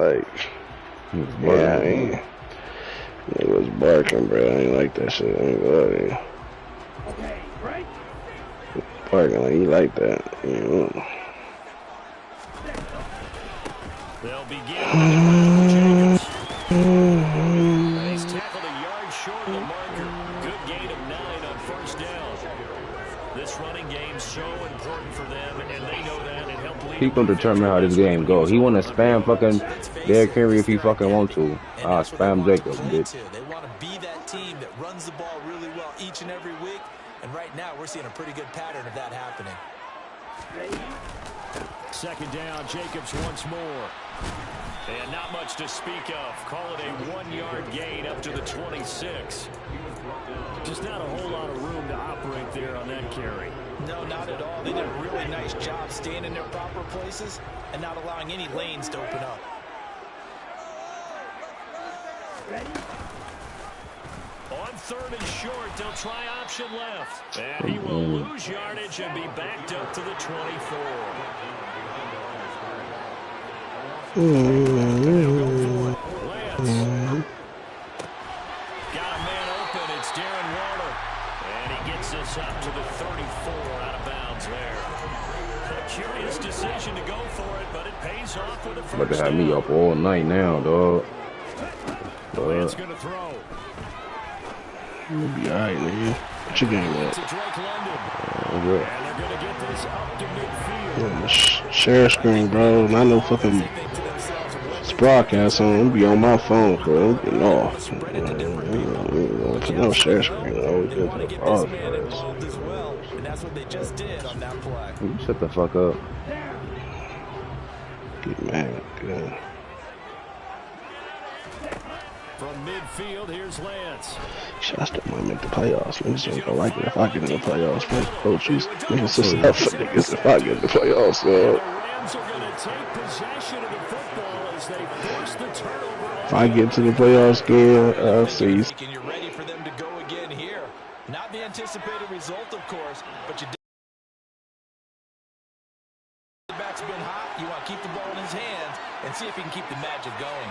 like, yeah, I ain't. It was barking, bro. I ain't like that shit. I ain't gonna lie to you. Okay, right. Barking like you like that, you know. They'll begin with it from Jacobs. And he's tackled a yard short of the marker. Good gain of 9 on first down. This running game's so important for them, and they know that. It helped lead. He gonna determine how this game go. He wanna spam fucking Derrick Henry if he fucking want to. Spam Jacob, bitch. They want to be that team that runs the ball really well each and every week. And right now, we're seeing a pretty good pattern of that happening. Second down, Jacobs once more. And not much to speak of. Call it a 1-yard gain up to the 26. Just not a whole lot of room to operate there on that carry. No, not at all. They did a really nice job staying in their proper places and not allowing any lanes to open up. Ready? On third and short, they'll try option left. And he will lose yardage and be backed up to the 24. Lance. Got a man open. It's Darren Waller. And he gets this up to the 34 out of bounds there. A curious decision to go for it, but it pays off with a first down. About to have me up all night now, dog. Lance going to throw. You'll be alright, nigga. What you game at? And they're going to get this up to midfield. Share screen, bro. Not no fucking broadcast on. I'll be on my phone, bro. I'm getting off. Put no share screen. I always go to the broadcast. Shut the fuck up. Get mad, good. From midfield, here's Lance. Shots that might make the playoffs. Niggas ain't gonna like it if I get in the playoffs. Man, coaches, niggas just enough for niggas if I get in the playoffs. The Rams are gonna take possession of the football as they force the turnover. If I get to the playoffs game, see. And you're ready for them to go again here. Not the anticipated result, of course, but you did. The back's been hot. You want to keep the ball in his hands and see if he can keep the magic going.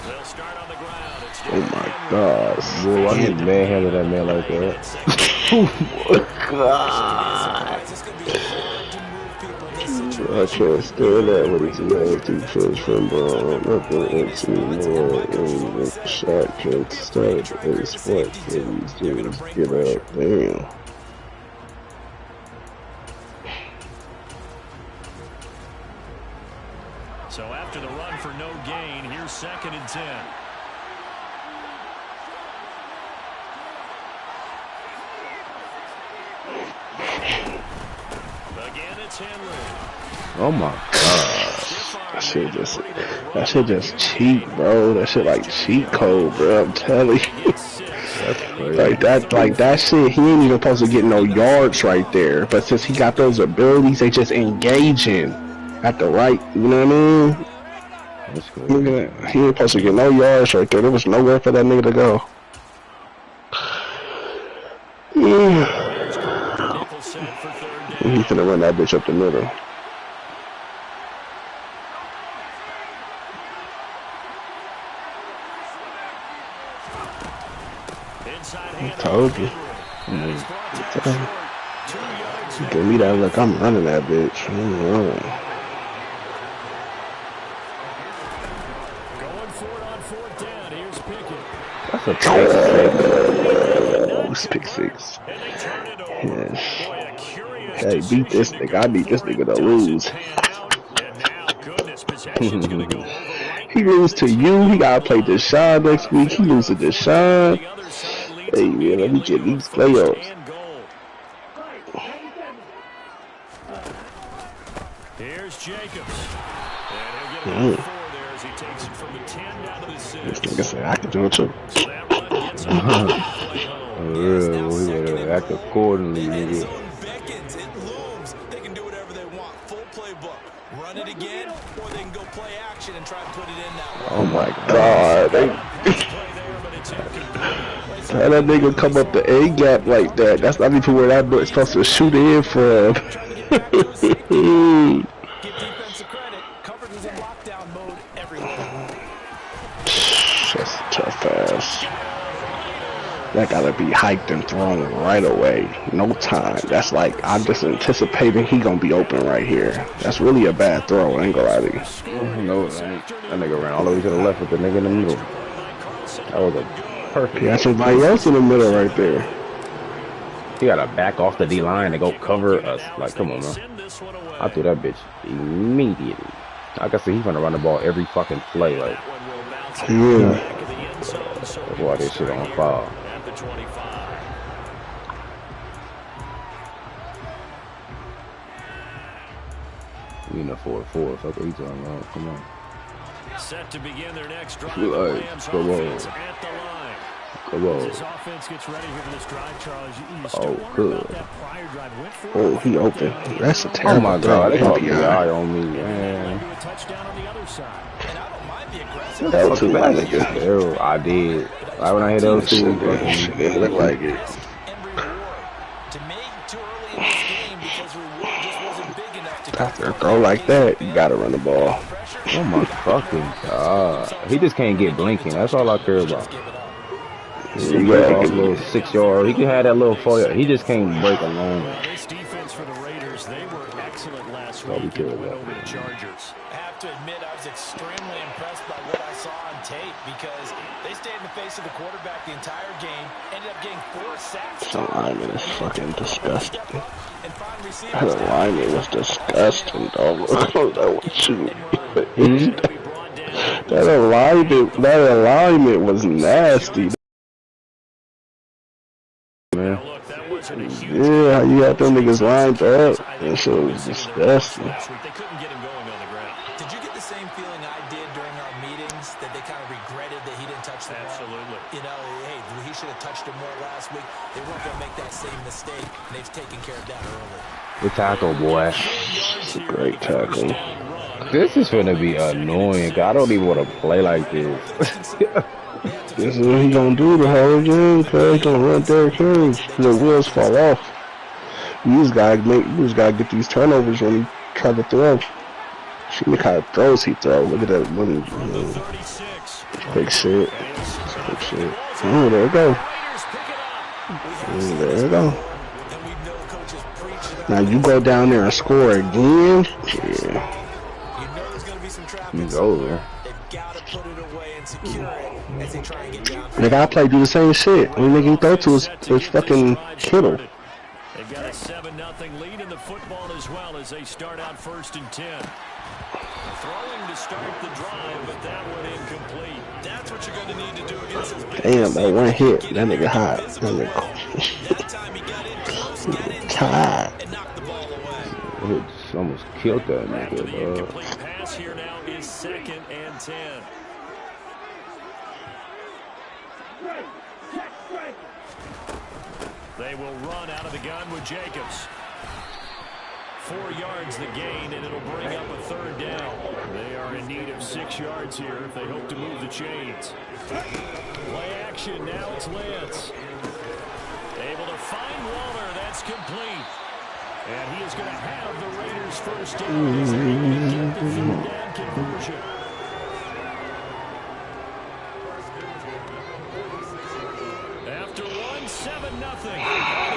They'll start on the ground. Oh my God. Boy, why did manhandle that man like that? Oh my God. I can't stand that when it's 2 trips from ball. Nothing into more and the shot can start a sport. Please just get out. Damn. So after the run for no gain, here's 2nd and 10. Again, it's Henry. Oh my God. That shit just cheap, bro. That shit like cheat code, bro. I'm telling you. like that shit, he ain't even supposed to get no yards right there. But since he got those abilities, they just engaging at the right, you know what I mean? That's cool. Look at that. He ain't supposed to get no yards right there. There was nowhere for that nigga to go. He's gonna run that bitch up the middle. I told you. Give me that look. I'm running that bitch. That's a pick six. Yes. Hey, beat this nigga. I need this nigga to lose. He lose to you. He gotta play Deshaun next week. He lose to Deshaun. Hey man, let me get these playoffs. Here's Jacobs. And he'll get it 4 there as he takes it from the 10 down to the 6. This nigga said I can do it too. So that run gets him we gotta act accordingly, nigga. It looms. They can do whatever they want. Full playbook. Run it again, or they can go play action and try and put it in that way. Oh my God. How that nigga come up the A gap like that? That's not even where that boy's supposed to shoot in from. Give defense the credit. it. Coverage was in lockdown mode everywhere. That's tough ass. That gotta be hiked and thrown right away. No time. That's like, I'm just anticipating he gonna be open right here. That's really a bad throw, I ain't gonna lie to you. No, that nigga ran all the way to the left with the nigga in the middle. That was a perfect. He had somebody else in the middle right there. He gotta back off the D-line to go cover us. Like, come on, man. I threw that bitch immediately. Like I said, he's gonna run the ball every fucking play. Like, yeah. Boy, this shit on fire. We in the 4-4. Fuck what you talking about? Come on. Set to begin their next drive. Come on. Come on. This offense gets ready here for this drive, Charles. You Oh, good. Oh, he open. That's a terrible. Oh my God, they caught the eye on me, man. Touchdown on the other side. And I don't mind the aggressive. That was too bad, nigga. Ew, I did. Right when I hit those two, it didn't look like it. And reward. To me, too early in this game because reward just wasn't big enough to After a throw like that, you gotta run the ball. oh my fucking God. He just can't get blinking. That's all I care about. He got a little 6 yard. He can have that little 4 yard. He just can't break alone. This defense for the Raiders, they were excellent last week in the win over the Chargers. I have to admit, I was extremely impressed by what I saw on tape because they stayed in the face of the quarterback the entire game, ended up getting 4 sacks. That alignment is fucking disgusting. And find receivers. That alignment was disgusting, dog. That was you. That alignment was nasty. Man. Yeah, you got them niggas lined up. That shit was disgusting. They couldn't get him going on the ground. Did you get the same feeling I did during our meetings that they kind of regretted that he didn't touch the ball? Absolutely. You know, hey, he should have touched it more last week. They weren't going to make that same mistake, and they've taken care of that early. Good tackle, boy. It's a great tackle. This is gonna be annoying. I don't even want to play like this. This is what he gonna do the whole game, cause he gonna run Derrick Henry. The wheels fall off. You just gotta get these turnovers when he try to throw. See the kind of throws he throw. Look at that money. Quick shit. Quick shit. Oh, there we go. There we go. Now you go down there and score again. Yeah. He's over. They gotta play do the same shit. Only nigga he throw to is fucking Kittle. They've got a 7-0 lead in the football as well as they start out 1st and 10. Throwing to start the drive, but that one incomplete. That's what you're going to need to do against this. Damn, that one hit. That nigga hot. That nigga tired. It almost killed that nigga, bro. Incomplete pass here now is 2nd and 10. They will run out of the gun with Jacobs. 4 yards the gain, and it'll bring up a 3rd down. They are in need of 6 yards here if they hope to move the chains. Play action, now it's Lance. Able to find Waller, that's complete. And he is going to have the Raiders' 1st down as they get the 3rd down conversion. After 7-0.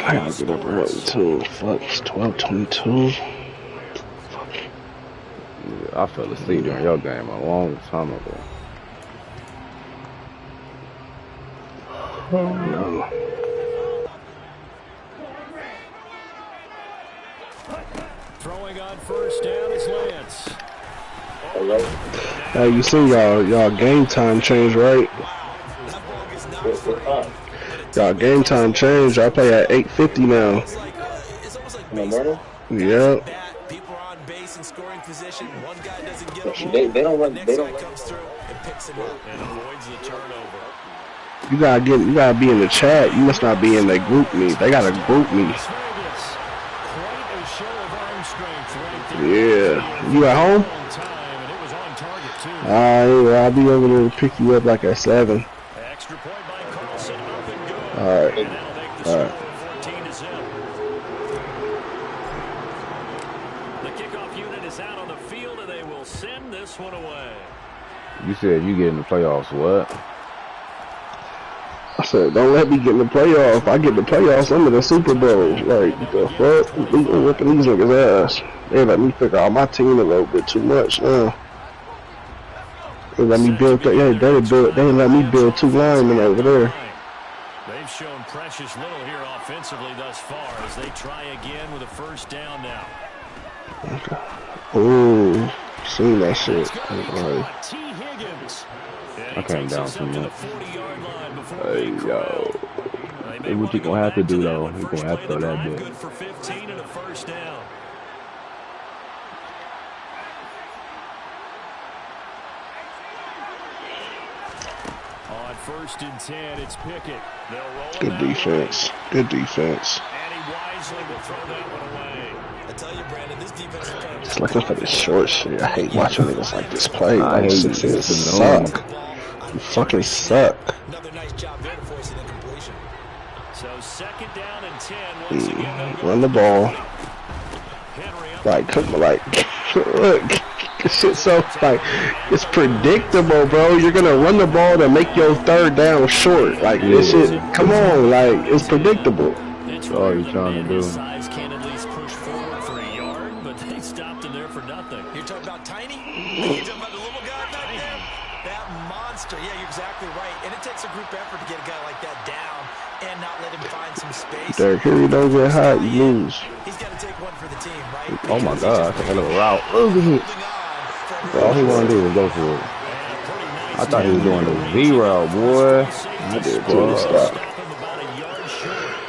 I gotta get up early too. Fuck, it's 12:22. I fell asleep during your game a long time ago. No. Throwing on 1st down is Lance. Hey, you see y'all game time change, right? Y'all game time change. I play at 8:50 now. In the morning? Yep. People are on base and scoring position. One guy doesn't get a hold. They don't run. Next They guy don't. comes through and picks him up And avoids the turnover. You gotta be in the chat. You must not be in the group me. They gotta group me. Quite a show of arm strength right there. Yeah. You at home? On time, and it was on target too. I'll be over there to pick you up like at 7. Extra point by Carlson, up and good. Alright. And that'll make the Alright. score 14-0. The kickoff unit is out on the field, and they will send this one away. You said you get in the playoffs, what? I said, don't let me get in the playoffs. If I get in the playoffs, I'm in the Super Bowl. Like, the fuck? We whipping these niggas' ass. They let me figure out my team a little bit too much now. They let me build, they let me build 2 linemen over there. They've shown precious little here offensively thus far as they try again with a first down now. Okay. Ooh, seen that shit. Right. I came down from that. Hey, yo. What you gonna have to do, though? You gonna have to throw that bit. For 15 and a first down. On 1st and 10, it's Pickett. They'll roll Good defense. Good defense. And he wisely will throw that one away. I tell you, Brandon, this defense is trying to Just looking for this short shit. I hate watching niggas like this play. I hate 6 niggas suck. You fucking suck. Another nice job there to force an incompletion. So 2nd down and 10. Once again, Run the ball. Like, look. This shit's so, like, it's predictable, bro. You're gonna run the ball to make your 3rd down short. Like, this shit, come on, like, it's predictable. That's all you're trying to do. Size can at least push forward for a yard, but they stopped him there for nothing. You're talking about Tiny? You're talking about the little guy back there? That monster. Yeah, you're exactly right. And it takes a group effort to get a guy like that down and not let him find some space. Derrick Henry don't get hot, you lose. He's got to take one for the team, right? Oh my God, that's a hell of a route. Look at it. All he want to do is go for it. I thought he was doing the V-route, boy. I did too. Stop.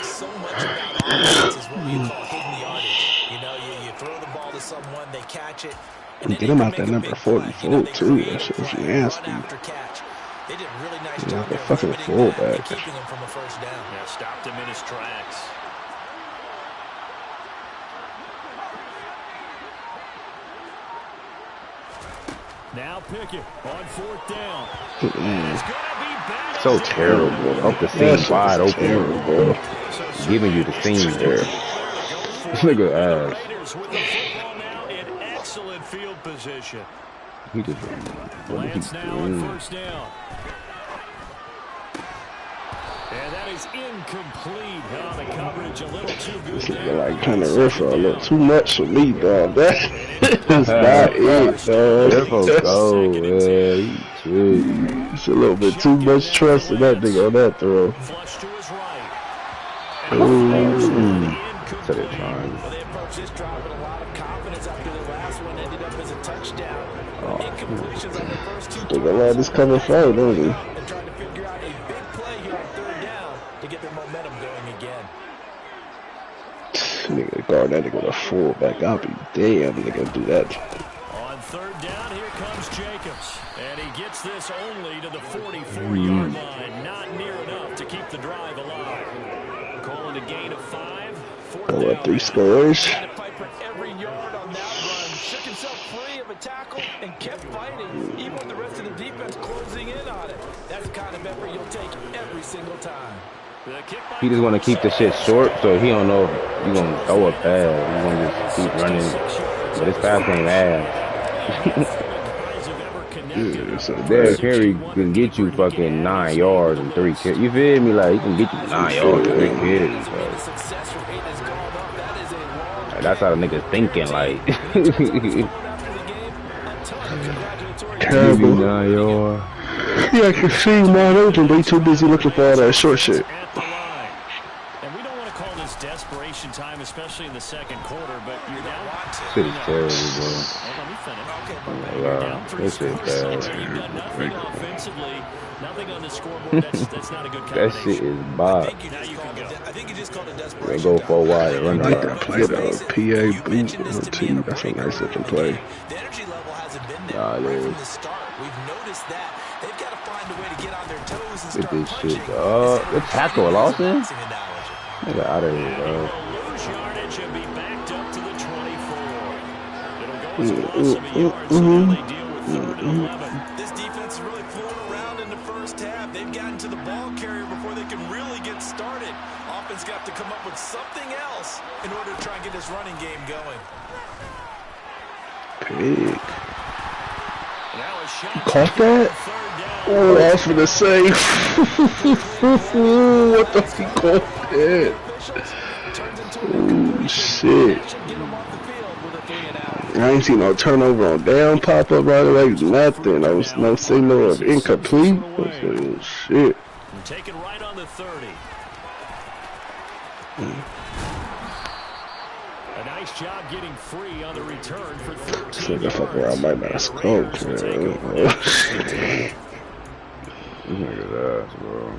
So much about offense is what we call hidden yardage. You know, you throw the ball to someone, they catch it. And get him out that number 44 too. That shit was nasty. They did a really nice Yeah, job the there fucking fullback. keeping him from a first down. Yeah, stopped him in his tracks. Now Pickett on 4th down. So terrible. Up the seam wide open. Terrible. Giving you the seam there. Look at ass. With the football now in excellent field position. He just Lance now on 1st down. And that is incomplete. On the coverage, a little too good. This nigga like kind of riff a little too much for me, dog. That's not it, dog. It's a little bit too much trust in that nigga on that throw. Flush to his right. So they're trying. Well, they approached this drive with a lot of confidence after the last one ended up as a touchdown. Incompletions on the first 2 Nigga love this cover flight, don't he? and trying to figure out a big play here on 3rd down to get their momentum going again. Nigga guard that nigga with a fullback. I'll be damn nigga do that. On 3rd down, here comes Jacobs. And he gets this only to the 44-yard line. Not near enough to keep the drive alive. Calling a gain of 5. Oh, what, 3 scores? Piper every yard on that run. Shook himself free of a tackle and kept fighting, even with the rest of the defense closing in on it. That's the kind of effort you'll take every single time. He just want to keep the shit short, so he don't know if you're going to throw a pass. He's going to just keep running. But this pass ain't ass. Derrick Henry can get you fucking 9 yards and 3 carries. You feel me? Like, he can get you 9 yards and 3 carries. Like, that's how the niggas thinking, like. Terrible. 9 yards. Yeah, I can see him wide open, but he too busy looking for all that short shit. And we don't want to call this desperation time, especially in the 2nd quarter, but you're down. Shit is terrible, bro. Let me finish. Wow, this shit bad. You've done nothing offensively, nothing on the scoreboard. That's not a good That combination. shit is bad. Now you can go. I think you just called it They desperation. go for a while and run I like around. that play though. PA boot on the team. That's a nice looking play. The energy level hasn't been there Nah, it right is. from the start. We've noticed that. They've got to find a way to get on their toes and Look start at this punching. shit, dog. The tackle, Lawson. Boxing analogy. Nigga out of here, bro. Lose yardage and be backed up to the 24. It'll go as a loss of a yard, so now they deal with 3rd and 11. This defense is really fooling around in the first half. They've gotten to the ball carrier before they can really get started. Offense got to come up with something else in order to try and get this running game going. Pig. Caught that? Oh, I was gonna say. What the fuck he caught that? Oh, shit. I ain't seen no turnover on down pop up right away. Nothing. I was no signal of incomplete. I was like, oh, shit. Take it right on the 30. A nice job getting free on the return for 13 yards. Fuck around, might not smoke, man. Look at that, bro.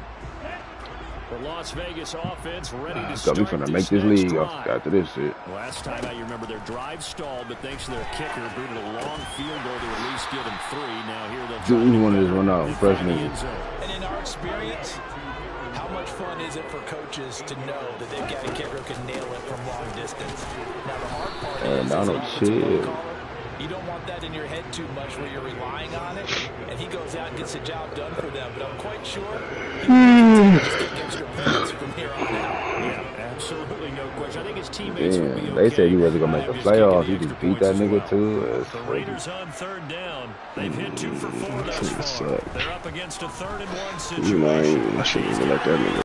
The Las Vegas offense ready to Got me finna make this league after this shit. Last time I remember their drive stalled, but thanks to their kicker, booted a long field goal to at least get him 3. Now here they'll try to one of this run out, fresh nigga. And in our experience, how much fun is it for coaches to know that they've got a kicker who can nail it from long distance? Now the hard part is chill. you don't want that in your head too much where you're relying on it, and he goes out and gets the job done for them. But I'm quite sure he can just get extra points from here on out. Yeah, absolutely no question. I think his teammates will be okay. They said he wasn't gonna make the playoffs. He just beat that nigga too. The Raiders on third down. They've hit 2 for 4 thus far. They're up against a 3rd and 1 situation. You know, I shouldn't even let that nigga.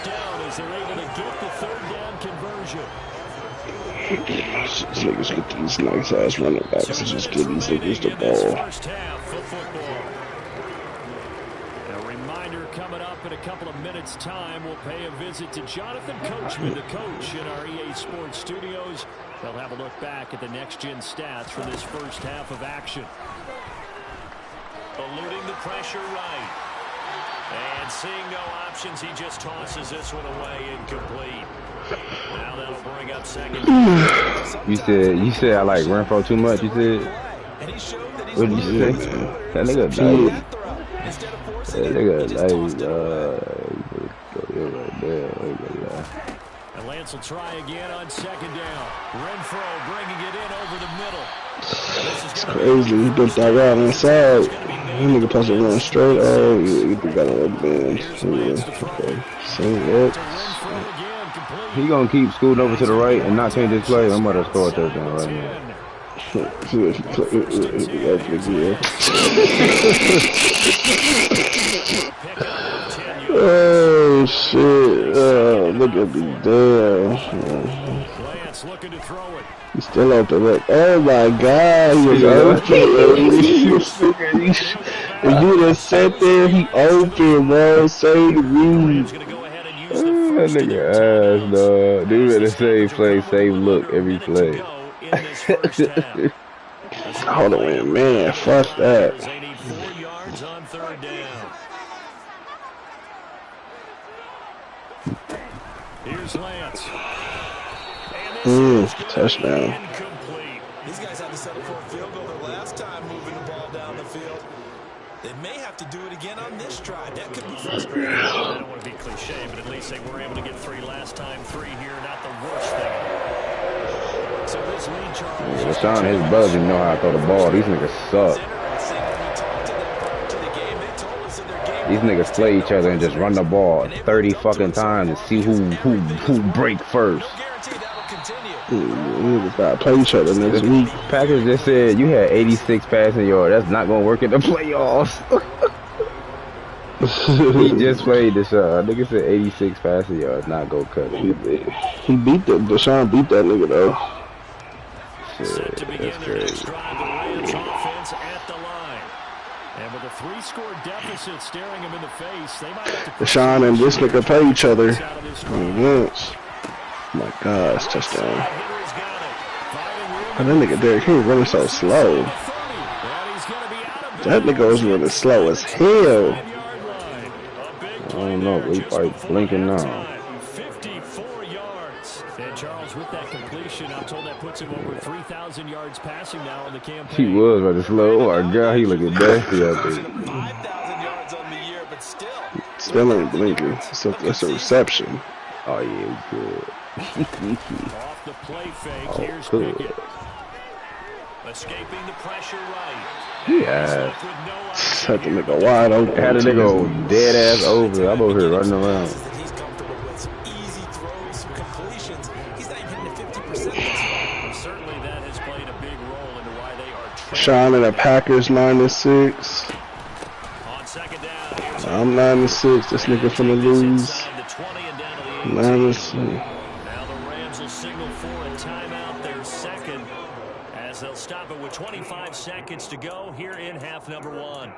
Down as they're able to get the 3rd down conversion. These niggas get these nice ass running backs and just give these niggas the ball. First half of football. A reminder coming up in a couple of minutes' time. We'll pay a visit to Jonathan Coachman, the coach in our EA Sports studios. They'll have a look back at the next-gen stats from this first half of action. Eluding the pressure right. And seeing no options, he just tosses this one away incomplete. Now that'll bring up second. You said I like Renfro too much. You said. What did you say? That nigga nice. That nigga nice. Right there. And Lance will try again on 2nd down. Renfro bringing it in over the middle. It's crazy. He built that route inside. That nigga supposed to run straight. Oh, you got a little bend. Okay. So what? He gonna keep scooting over to the right and not change his play. I'm about to score a touchdown right now. Oh shit! Oh, look at me damn. He's still open. Look. Oh my God! He was open. If you just sat there, he open, bro. Say the read. That nigga ass, dog. Dude better save play, save look every play. Hold on, man. Fuck that. Here's Lance. Touchdown. These guys had to settle for a field goal their last time moving the ball down the field. They may have to do it again on this drive. That could be frustrating. I don't want to be cliche, but at least they were able to get 3 last time. 3 here, not the worst thing. So this lead, Charles. Rashawn, his buzzing know how to throw the ball. These niggas suck. These niggas play each other and just run the ball 30 fucking times and see who break first. We gotta play each other next week. Packers just said you had 86 passing yards. That's not gonna work in the playoffs. He just played this. Nigga said 86 passing yards. Not go cut. He beat that. Deshaun beat that nigga though. Shit, that's crazy. And with a 3-score deficit staring him in the face, they might have to. Deshaun and this nigga play each other once. Oh my gosh, touchdown. And that nigga Derrick Henry running so slow. That nigga was running slow as hell. I don't know, but he probably blinking now. 54 yards. And Charles, with that completion, I'm told that puts him over 3,000 yards passing now in the campaign. He was running slow. Oh my God, he looking nasty out there. 5,000 yards on the year, but still ain't blinking. That's a reception. Oh yeah, good. Off the play fake, here's good. Pickett. Escaping the pressure right. Yeah. Had to make a wide open. Had a nigga dead ass over. I'm over here running around. he's comfortable with some easy throws, some completions. He's not even hitting the 50%. Certainly that has played a big Sean and the Packers 9-6. I'm 9-6. This nigga finna lose. 9-6. Now the Rams will signal for a timeout, their second, as they'll stop it with 25 seconds to go here in half number 1.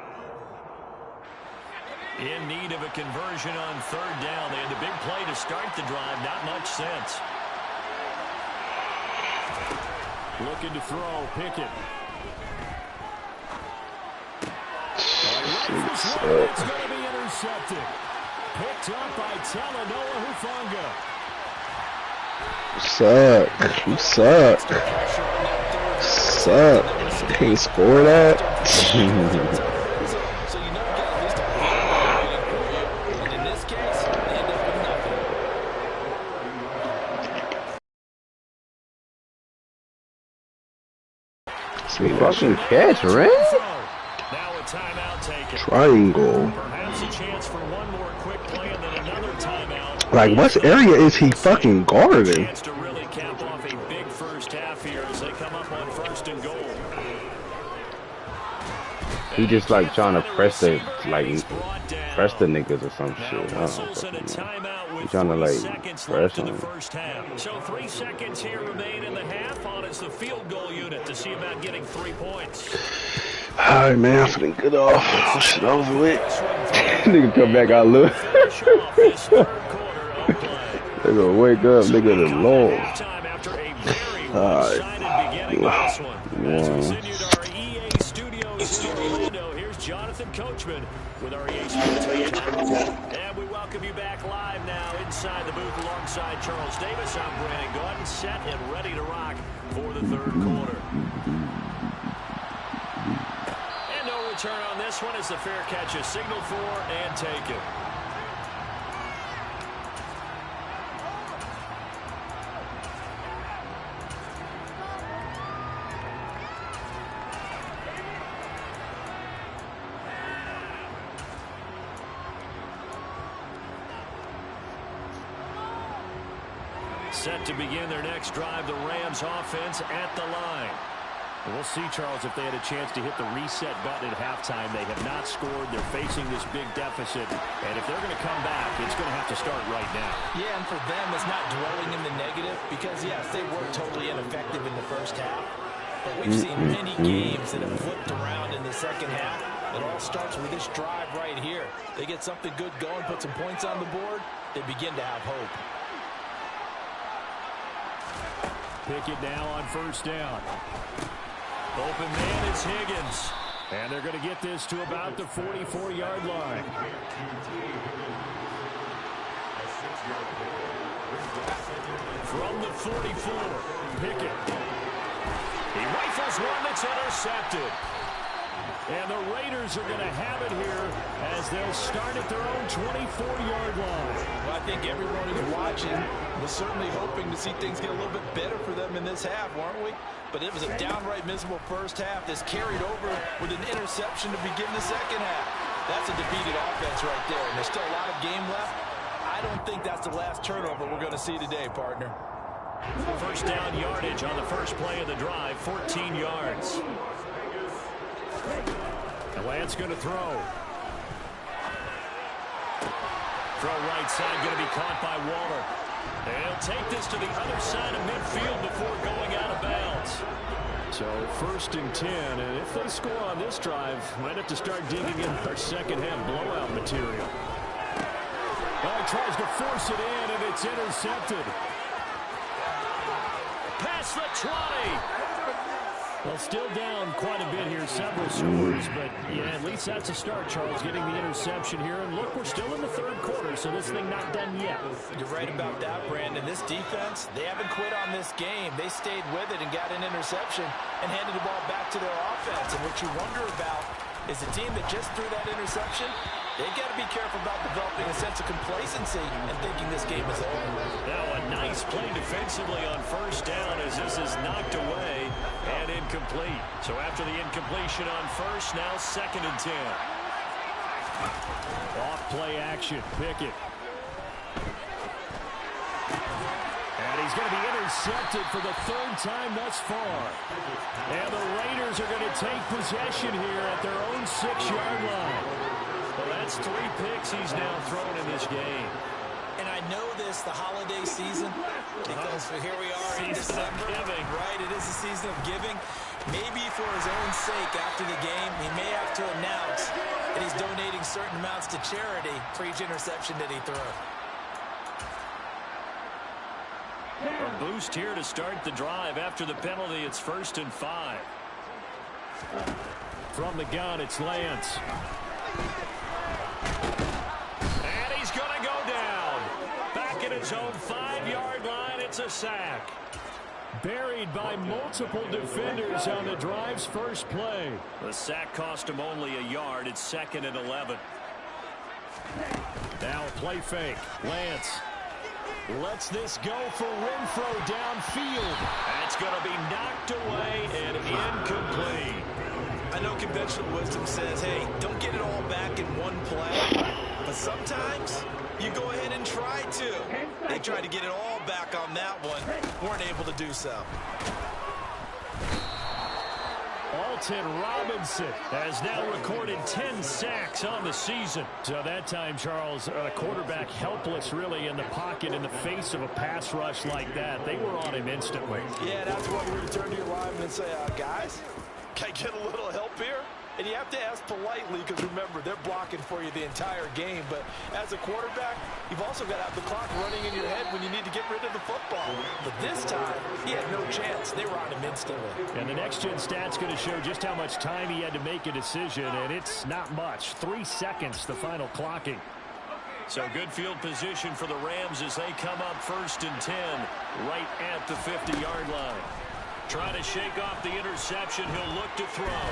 In need of a conversion on third down. They had the big play to start the drive. Not much sense. Looking to throw. Pickett. It's going to be intercepted. Picked up by Talanoa Hufanga. Suck. You suck. Suck. Can't score that. So you know you got at least a waiting for you. And in this case, they end up with nothing. See that Fucking shit. catch, right? Now a timeout taken. Triangle. Perhaps a chance for one more quick play and then another timeout. Like, what area is he fucking guarding? Chance to really cap off a big first half here as they come up on first and goal. He just like trying to press the niggas or some shit. I don't know. He's trying to like press them. So 3 seconds here remain in the half. On is the field goal unit to see about getting 3 points. Alright, man, I'm finna get off. Push it over with. Nigga come back out, look. They gonna wake up, nigga, the Lord. Here's Jonathan Coachman with our EA Sports. And we welcome you back live now inside the booth alongside Charles Davis. I'm Brandon Gordon, set and ready to rock for the third quarter. And no return on this one as the fair catch is signaled for and taken. Set to begin their next drive, the Rams offense at the line. We'll see, Charles, if they had a chance to hit the reset button at halftime. They have not scored. They're facing this big deficit. And if they're going to come back, it's going to have to start right now. Yeah, and for them, it's not dwelling in the negative because, yes, they were totally ineffective in the first half. But we've seen many games that have flipped around in the second half. It all starts with this drive right here. They get something good going, put some points on the board, they begin to have hope. Pickett now on first down. Open man is Higgins. And they're going to get this to about the 44-yard line. From the 44, Pickett. He rifles one that's intercepted. And the Raiders are going to have it here as they'll start at their own 24-yard line. Well, I think everyone who's watching was certainly hoping to see things get a little bit better for them in this half, weren't we? But it was a downright miserable first half. This carried over with an interception to begin the second half. That's a defeated offense right there, and there's still a lot of game left. I don't think that's the last turnover we're going to see today, partner. First down yardage on the first play of the drive, 14 yards. And Lance going to throw. Throw right side, going to be caught by Waller. They'll take this to the other side of midfield before going out of bounds. So first and 10, and if they score on this drive, might have to start digging in our second half blowout material. Well, he tries to force it in, and it's intercepted. Past the 20. Well, still down quite a bit here, several scores, but yeah, at least that's a start, Charles, getting the interception here. And look, we're still in the third quarter, so this thing not done yet. You're right about that, Brandon. This defense, they haven't quit on this game. They stayed with it and got an interception and handed the ball back to their offense. And what you wonder about is a team that just threw that interception, they've got to be careful about developing a sense of complacency and thinking this game is over. Now a nice play defensively on first down as this is knocked away and incomplete. So after the incompletion on first, now second and 10. Off play action, Pickett. And he's is going to be intercepted for the third time thus far. And the Raiders are going to take possession here at their own 6-yard line. Well, that's 3 picks he's now thrown in this game. And I know this, the holiday season, because here we are in December. Right, it is the season of giving. Maybe for his own sake after the game, he may have to announce that he's donating certain amounts to charity for each interception that he threw. A boost here to start the drive. After the penalty, it's 1st and 5. From the gun, it's Lance. And he's going to go down. Back at his own 5-yard line, it's a sack. Buried by multiple defenders on the drive's first play. The sack cost him only a yard. It's 2nd and 11. Now play fake. Lance lets this go for Renfro downfield. That's going to be knocked away and incomplete. I know conventional wisdom says, hey, don't get it all back in one play. But sometimes you go ahead and try to. They tried to get it all back on that one. Weren't able to do so. Alton Robinson has now recorded 10 sacks on the season. So that time, Charles, a quarterback helpless really in the pocket in the face of a pass rush like that. They were on him instantly. Yeah, that's what we turn to your lineman and say, guys, can I get a little help here? And you have to ask politely because, remember, they're blocking for you the entire game. But as a quarterback, you've also got to have the clock running in your head when you need to get rid of the football. But this time, he had no chance. They were on him instantly. And the next-gen stat's going to show just how much time he had to make a decision, and it's not much. 3 seconds, the final clocking. So good field position for the Rams as they come up 1st and 10 right at the 50-yard line. Trying to shake off the interception. He'll look to throw.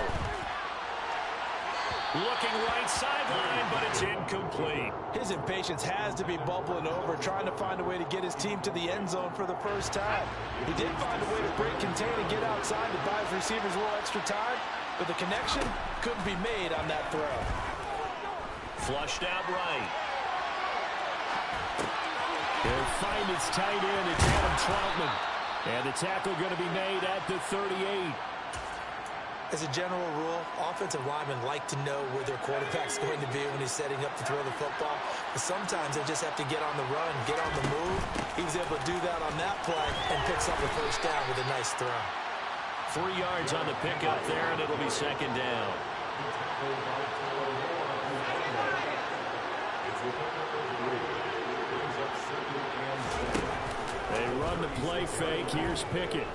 Looking right sideline, but it's incomplete. His impatience has to be bubbling over, trying to find a way to get his team to the end zone for the first time. He did find a way to break contain and get outside to buy his receivers a little extra time, but the connection couldn't be made on that throw. Flushed out right. He'll find its tight end. It's Adam Troutman. And the tackle going to be made at the 38. As a general rule, offensive linemen like to know where their quarterback's going to be when he's setting up to throw the football. But sometimes they just have to get on the run, get on the move. He was able to do that on that play and picks up the first down with a nice throw. 3 yards on the pickup there, and it'll be 2nd down. They run the play fake. Here's Pickett.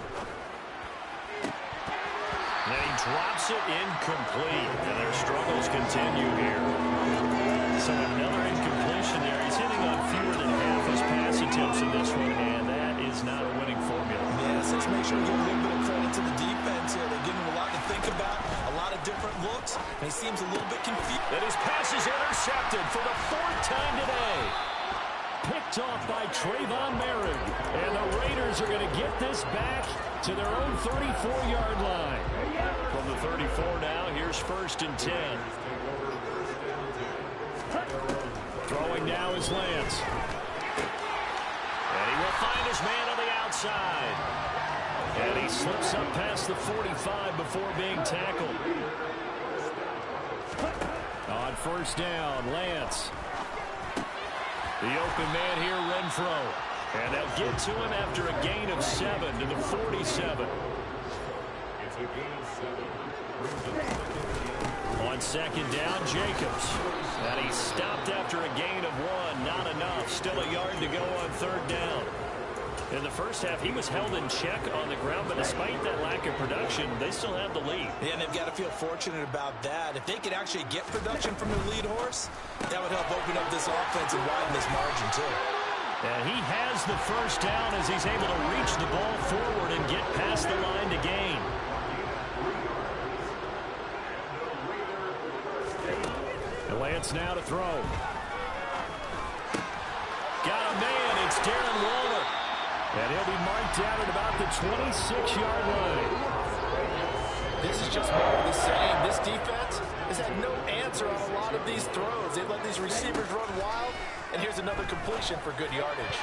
And he drops it incomplete. And their struggles continue here. So another incompletion there. He's hitting on fewer than half his pass attempts in this one, and that is not a winning formula. Yes, let's make sure we give a little bit of credit to the defense here. They're giving him a lot to think about, a lot of different looks, and he seems a little bit confused. And his pass is intercepted for the 4th time today. Picked off by Trayvon Merrick. And the Raiders are going to get this back to their own 34-yard line. From the 34 now, here's 1st and 10. Throwing now is Lance. And he will find his man on the outside. And he slips up past the 45 before being tackled. On 1st down, Lance. The open man here, Renfro. And they'll get to him after a gain of 7 to the 47. On 2nd down, Jacobs. And he stopped after a gain of 1. Not enough. Still a yard to go on 3rd down. In the first half, he was held in check on the ground, but despite that lack of production, they still have the lead. Yeah, and they've got to feel fortunate about that. If they could actually get production from their lead horse, that would help open up this offense and widen this margin, too. And he has the 1st down as he's able to reach the ball forward and get past the line to gain. And Lance now to throw. Got a man. It's Darren Waller. And he'll be marked down at about the 26-yard line. This is just more of the same. This defense has had no answer on a lot of these throws. They've let these receivers run wild, and here's another completion for good yardage.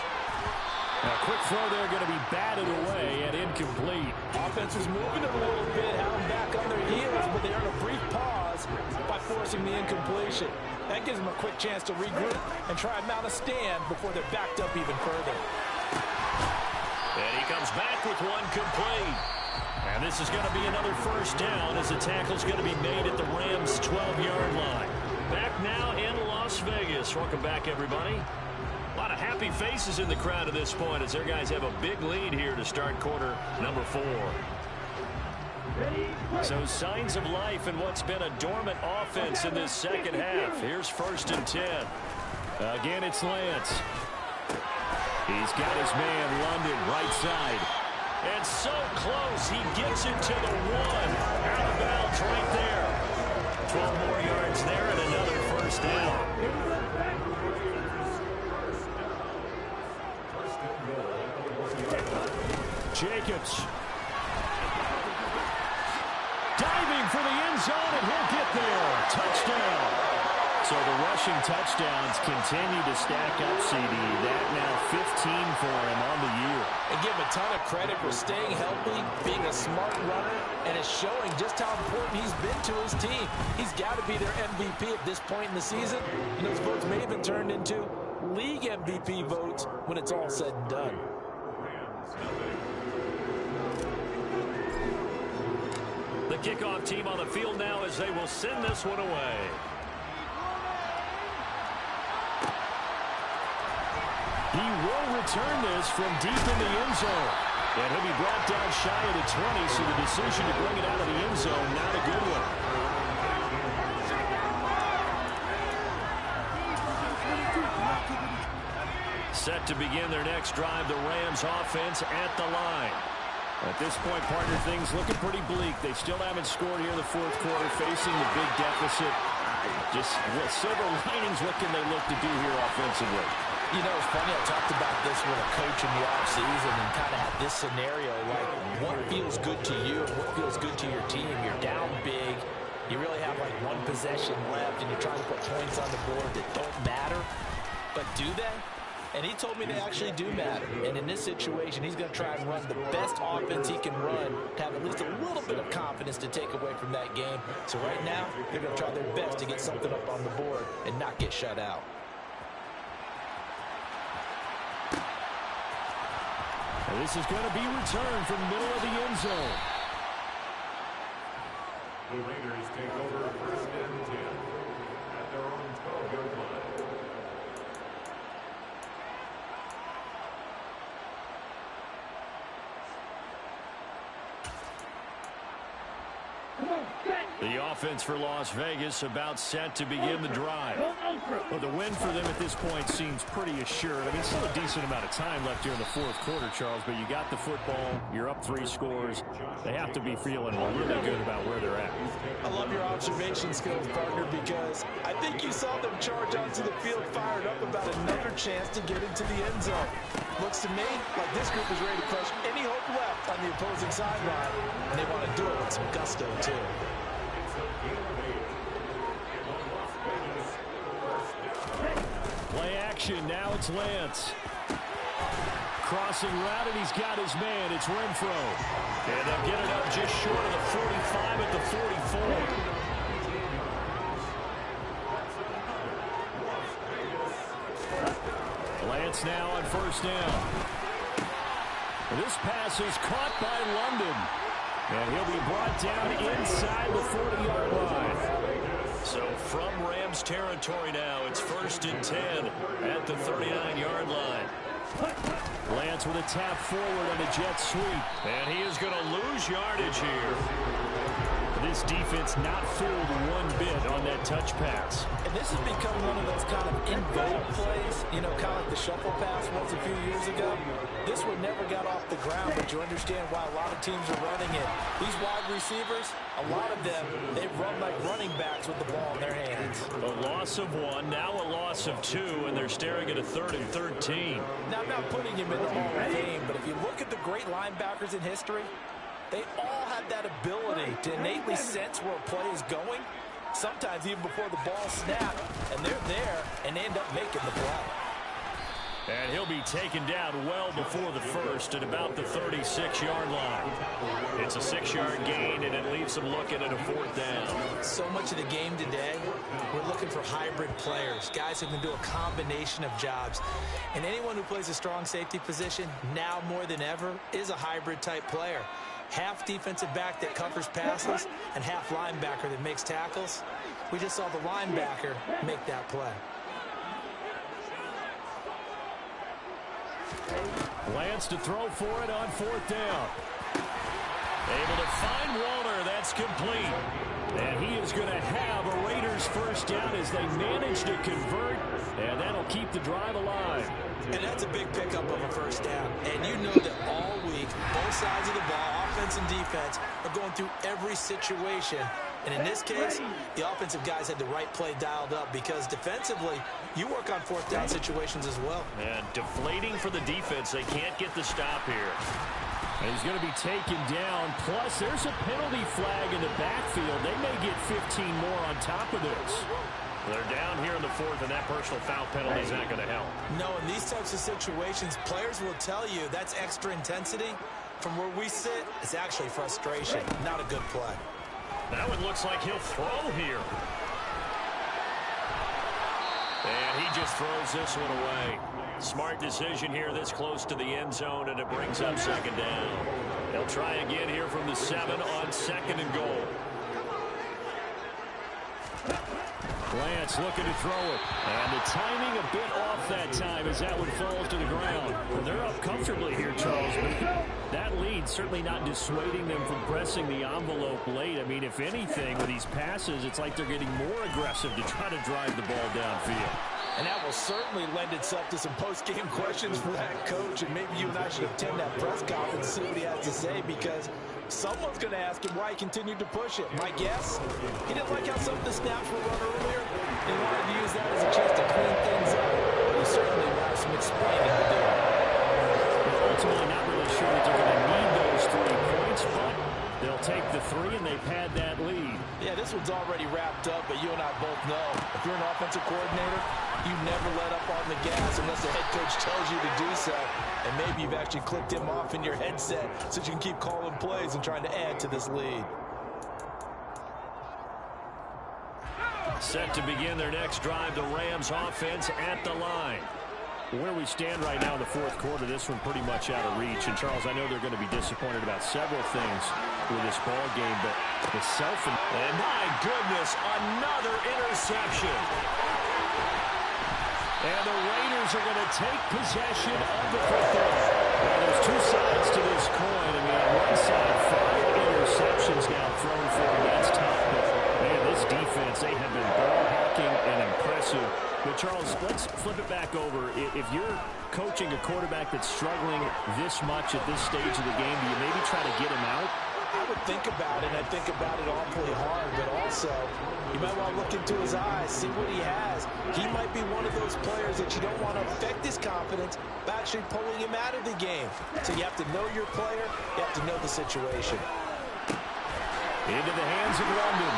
A quick throw there going to be batted away and incomplete. Offense was moving it a little bit, had them back on their heels, but they earned a brief pause by forcing the incompletion. That gives them a quick chance to regroup and try and mount a stand before they're backed up even further. And he comes back with one complete. And this is going to be another first down as the tackle's going to be made at the Rams' 12-yard line. Back now in Las Vegas. Welcome back, everybody. A lot of happy faces in the crowd at this point as their guys have a big lead here to start quarter number 4. So signs of life in what's been a dormant offense in this second half. Here's 1st and 10. Again, it's Lance. He's got his man, London, right side. And so close, he gets it to the 1. Out of bounds right there. 12 more yards there and another first down. Jacobs. Diving for the end zone, and he'll get there. Touchdown. So the rushing touchdowns continue to stack up, CD. That now 15 for him on the year. And give him a ton of credit for staying healthy, being a smart runner, and it's showing just how important he's been to his team. He's got to be their MVP at this point in the season. And those votes may have been turned into league MVP votes when it's all said and done. The kickoff team on the field now as they will send this one away. He will return this from deep in the end zone. And he'll be brought down shy of the 20, so the decision to bring it out of the end zone, not a good one. Set to begin their next drive, the Rams offense at the line. At this point, partner, things looking pretty bleak. They still haven't scored here in the 4th quarter, facing the big deficit. Just silver linings, what can they look to do here offensively? You know, it's funny, I talked about this with a coach in the offseason and kind of had this scenario, like what feels good to you and what feels good to your team. You're down big. You really have like one possession left and you're trying to put points on the board that don't matter. But do they? And he told me they actually do matter. And in this situation, he's going to try and run the best offense he can run to have at least a little bit of confidence to take away from that game. So right now, they're going to try their best to get something up on the board and not get shut out. And this is going to be returned from the middle of the end zone. The Raiders take over 1st and 10 at their own 12-yard line. The offense for Las Vegas about set to begin the drive. Well, the win for them at this point seems pretty assured. I mean, still a decent amount of time left here in the 4th quarter, Charles, but you got the football, you're up 3 scores. They have to be feeling really good about where they're at. I love your observation skills, partner, because I think you saw them charge onto the field fired up about another chance to get into the end zone. Looks to me like this group is ready to crush any hope left on the opposing sideline, and they want to do it with some gusto, too. Play action, now it's Lance. Crossing route, and he's got his man. It's Renfro. And they'll get it up just short of the 45 at the 44. Lance now on 1st down. This pass is caught by London. And he'll be brought down inside the 40-yard line. So from Rams territory now, it's 1st and 10 at the 39-yard line. Lance with a tap forward on a jet sweep. And he is going to lose yardage here. This defense not fooled one bit on that touch pass. And this has become one of those kind of in-vogue plays, you know, kind of like the shuffle pass was a few years ago. This one never got off the ground, but you understand why a lot of teams are running it. These wide receivers, a lot of them, they run like running backs with the ball in their hands. A loss of 1, now a loss of 2, and they're staring at a 3rd and 13. Now, I'm not putting him in the Hall of Fame, but if you look at the great linebackers in history, they all have that ability to innately sense where a play is going, sometimes even before the ball snaps, and they're there and end up making the play. And he'll be taken down well before the first at about the 36-yard line. It's a 6-yard gain, and it leaves them looking at a 4th down. So much of the game today, we're looking for hybrid players, guys who can do a combination of jobs. And anyone who plays a strong safety position, now more than ever, is a hybrid-type player. Half defensive back that covers passes and half linebacker that makes tackles. We just saw the linebacker make that play. Lance to throw for it on 4th down. Able to find Walter. That's complete. And he is going to have a Raiders 1st down as they manage to convert. And that'll keep the drive alive. And that's a big pickup of a 1st down. And you know that all week, both sides of the ball, offense and defense, are going through every situation. And in this case, the offensive guys had the right play dialed up because defensively, you work on 4th down situations as well. And deflating for the defense. They can't get the stop here. And he's going to be taken down. Plus, there's a penalty flag in the backfield. They may get 15 more on top of this. They're down here in the 4th, and that personal foul penalty is not going to help. No, in these types of situations, players will tell you that's extra intensity. From where we sit, it's actually frustration, not a good play. That one looks like he'll throw here. And he just throws this one away. Smart decision here this close to the end zone, and it brings up 2nd down. They'll try again here from the 7 on 2nd and goal. Lance looking to throw it. And the timing a bit off that time as that one falls to the ground. Well, they're up comfortably here, Charles. But that lead certainly not dissuading them from pressing the envelope late. I mean, if anything, with these passes, it's like they're getting more aggressive to try to drive the ball downfield. And that will certainly lend itself to some post-game questions for that coach. And maybe you and I should attend that press conference and see what he has to say, because someone's going to ask him why he continued to push it. My guess, he didn't like how some of the snaps were run earlier. He wanted to use that as a chance to clean things up. But he certainly will have some explaining to do. Well, ultimately, not really sure that they're going to need those 3 points, but they'll take the 3 and they pad that lead. Yeah, this one's already wrapped up, but you and I both know if you're an offensive coordinator, you never let up on the gas unless the head coach tells you to do so. And maybe you've actually clicked him off in your headset so you can keep calling plays and trying to add to this lead. Set to begin their next drive, the Rams offense at the line. Where we stand right now in the 4th quarter, this one pretty much out of reach. And, Charles, I know they're going to be disappointed about several things with this ball game, but the and my goodness, another interception. And the Raiders are going to take possession of the football. Well, there's 2 sides to this coin. I mean, on one side, 5 interceptions now thrown for them. That's tough. But, man, this defense, they have been ball hawking and impressive. But, Charles, let's flip it back over. If you're coaching a quarterback that's struggling this much at this stage of the game, do you maybe try to get him out? I would think about it, and I think about it awfully hard, but also you might want to look into his eyes, see what he has. He might be one of those players that you don't want to affect his confidence by actually pulling him out of the game. So you have to know your player, you have to know the situation. Into the hands of London.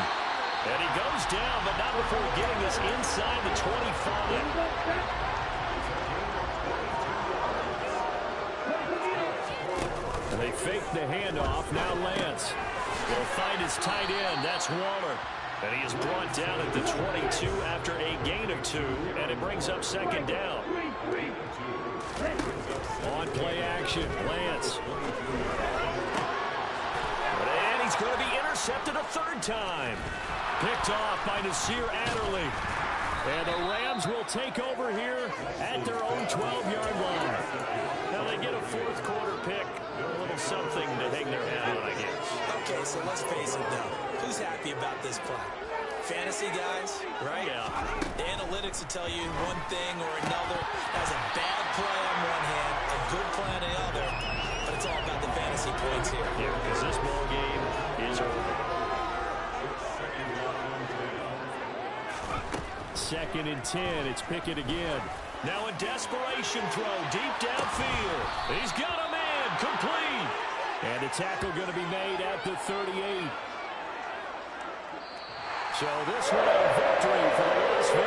And he goes down, but not before getting this inside the 25. And they fake the handoff. Now Lance will find his tight end. That's Waller. And he is brought down at the 22 after a gain of 2. And it brings up 2nd down. On play action, Lance. And he's going to be intercepted a 3rd time. Picked off by Nasir Adderley. And the Rams will take over here at their own 12-yard line. Now they get a 4th quarter pick. A little something to hang their hat on, I guess. Okay, so let's face it, though. Who's happy about this play? Fantasy guys, right? Yeah. The analytics will tell you one thing or another. That's a bad play on one hand, a good play on the other. But it's all about the fantasy points here. Yeah, because this ball game is over. 2nd and 10. It's Pickett again. Now a desperation throw deep downfield. He's got a man complete. And the tackle going to be made at the 38. So this one a victory for the Las Vegas